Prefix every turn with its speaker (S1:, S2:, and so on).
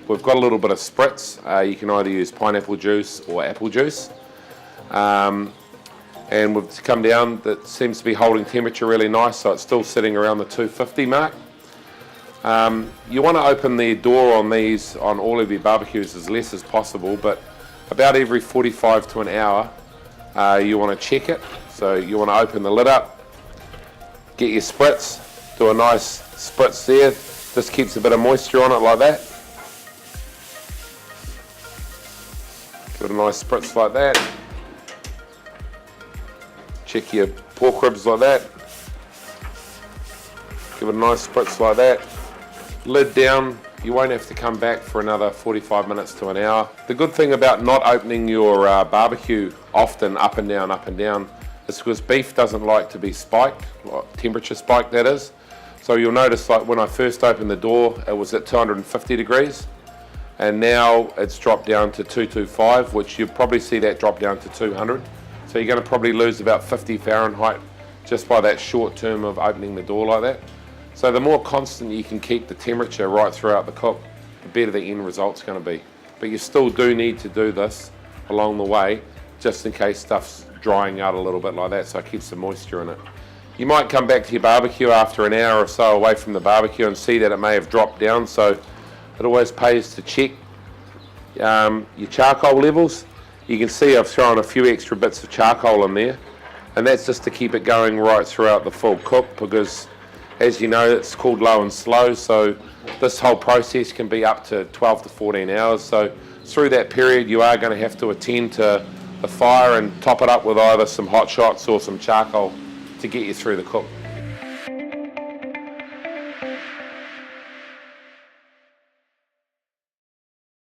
S1: we've got a little bit of Spritz. You can either use pineapple juice or apple juice. And we've come down, that seems to be holding temperature really nice, so it's still sitting around the 250 mark. You want to open the door on these, on all of your barbecues, as less as possible, but about every 45 to an hour, you want to check it. So you want to open the lid up, get your Spritz, do a nice Spritz there. This keeps a bit of moisture on it like that. Give it a nice Spritz like that. Check your pork ribs like that. Give it a nice Spritz like that. Lid down. You won't have to come back for another 45 minutes to an hour. The good thing about not opening your barbecue often up and down, is because beef doesn't like to be spiked, temperature spiked that is. So you'll notice, like when I first opened the door, it was at 250 degrees, and now it's dropped down to 225, which you'll probably see that drop down to 200. So you're going to probably lose about 50 Fahrenheit just by that short term of opening the door like that. So the more constant you can keep the temperature right throughout the cook, the better the end result's going to be. But you still do need to do this along the way, just in case stuff's drying out a little bit like that, so it keeps some moisture in it. You might come back to your barbecue after an hour or so away from the barbecue and see that it may have dropped down, so it always pays to check your charcoal levels. You can see I've thrown a few extra bits of charcoal in there, and that's just to keep it going right throughout the full cook, because as you know, it's called low and slow, so this whole process can be up to 12 to 14 hours. So through that period, you are going to have to attend to the fire and top it up with either some hot shots or some charcoal to get you through the cook.